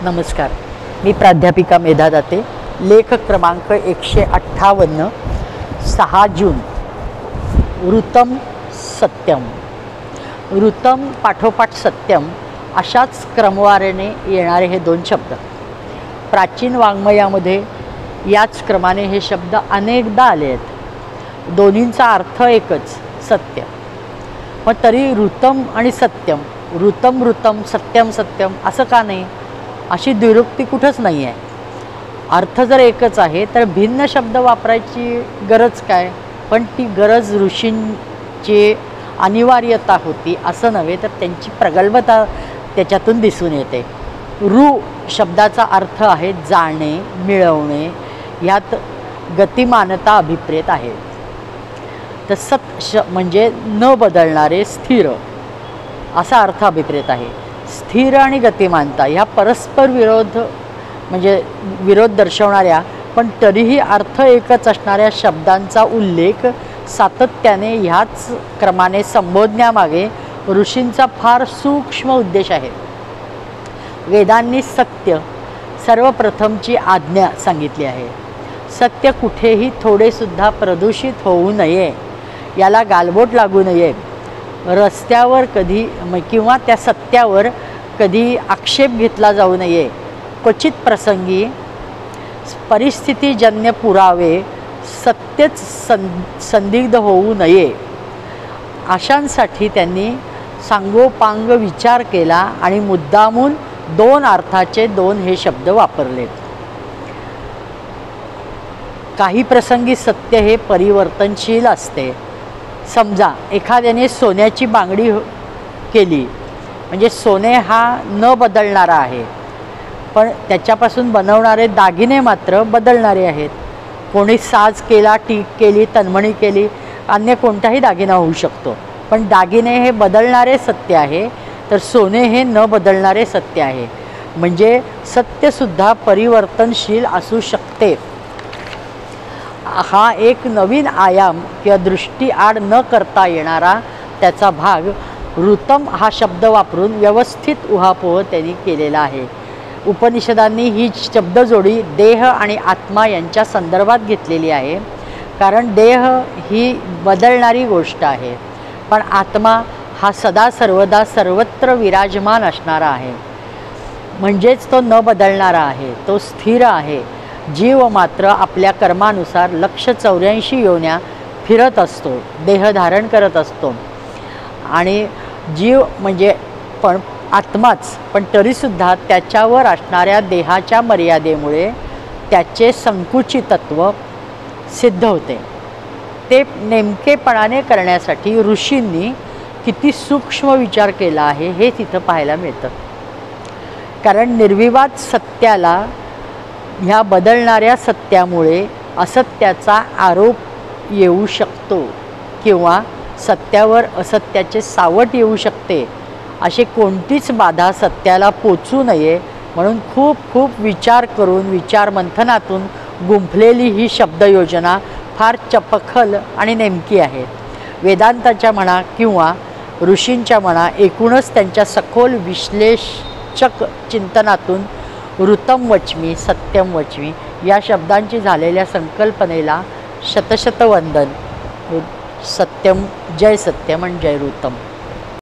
नमस्कार, मी प्राध्यापिका मेधा दाते. लेख क्रमांक 158, 6 जून. ऋतम सत्यम. ऋतम पाठोपाठ सत्यम अशाच क्रमवारीने येणारे हे दोन शब्द. प्राचीन वाङ्मयामध्ये याच क्रमाने हे शब्द अनेकदा आले आहेत. दोन्हींचा अर्थ एकच, सत्य. मग तरी ऋतम आणि सत्यम, ऋतम ऋतम सत्यम सत्यम असं का नाही? अशी द्विरुक्ती कुठंच नाही आहे. अर्थ जर एकच आहे तर भिन्न शब्द वापरायची गरज काय? पण ती गरज ऋषींची अनिवार्यता होती असं नव्हे, तर त्यांची प्रगल्भता त्याच्यातून दिसून येते. ऋ शब्दाचा अर्थ आहे जाणे, मिळवणे. ह्यात गतिमानता अभिप्रेत आहे. तर सत म्हणजे न बदलणारे, स्थिर असा अर्थ अभिप्रेत आहे. स्थिर आणि गतिमानता ह्या परस्पर विरोध दर्शवणाऱ्या पण तरीही अर्थ एकच असणाऱ्या शब्दांचा उल्लेख सातत्याने ह्याच क्रमाने संबोधण्यामागे ऋषींचा फार सूक्ष्म उद्देश आहे. वेदांनी सत्य सर्वप्रथमची आज्ञा सांगितली आहे. सत्य कुठेही थोडेसुद्धा प्रदूषित होऊ नये, याला गालबोट लागू नये, रस्त्यावर कधी किंवा त्या सत्यावर कधी आक्षेप घेतला जाऊ नये, क्वचित प्रसंगी परिस्थितीजन्य पुरावे सत्यच संदिग्ध होऊ नये, अशांसाठी त्यांनी सांगोपांग विचार केला आणि मुद्दामून दोन अर्थाचे दोन हे शब्द वापरले. काही प्रसंगी सत्य हे परिवर्तनशील असते. समजा एखाद्याने सोन्याची बांगडी केली, म्हणजे सोने हा न बदलणारा आहे, पण त्याच्यापासून बनवणारे दागिने मात्र बदलणारे आहेत. कोणी साज केला, टीक केली, तन्मणी केली, अन्य कोणताही दागिना होऊ शकतो. पण दागिने हे बदलणारे सत्य आहे, तर सोने हे न बदलणारे सत्य आहे. म्हणजे सत्यसुद्धा परिवर्तनशील असू शकते. हा एक नवीन आयाम किंवा दृष्टी आड न करता येणारा त्याचा भाग ऋतम हा शब्द वापरून व्यवस्थित उहापोह त्यांनी केलेला आहे. उपनिषदांनी ही शब्दजोडी देह आणि आत्मा यांच्या संदर्भात घेतलेली आहे. कारण देह ही बदलणारी गोष्ट आहे, पण आत्मा हा सदा सर्वदा सर्वत्र विराजमान असणारा आहे. म्हणजेच तो न बदलणारा आहे, तो स्थिर आहे. जीव मात्र आपल्या कर्मानुसार 184 योन्या फिरत असतो, देह धारण करत असतो. आणि जीव म्हणजे पण आत्माच, पण तरीसुद्धा त्याच्यावर असणाऱ्या देहाच्या मर्यादेमुळे त्याचे संकुचितत्व सिद्ध होते. ते नेमकेपणाने करण्यासाठी ऋषींनी किती सूक्ष्म विचार केला आहे हे तिथं पाहायला मिळतं. कारण निर्विवाद सत्याला ह्या बदलणाऱ्या सत्यामुळे असत्याचा आरोप येऊ शकतो किंवा सत्यावर असत्याचे सावट येऊ शकते. अशी कोणतीच बाधा सत्याला पोचू नये म्हणून खूप खूप विचार करून विचारमंथनातून गुंफलेली ही शब्दयोजना फार चपखल आणि नेमकी आहे. वेदांताच्या म्हणा किंवा ऋषींच्या म्हणा, एकूणच त्यांच्या सखोल विश्लेषक चिंतनातून ऋतम वच्मी सत्यम वच्मी या शब्दांची झालेल्या संकल्पनेला शतशत वंदन. सत्यम, जय सत्यम आणि जय ऋतम.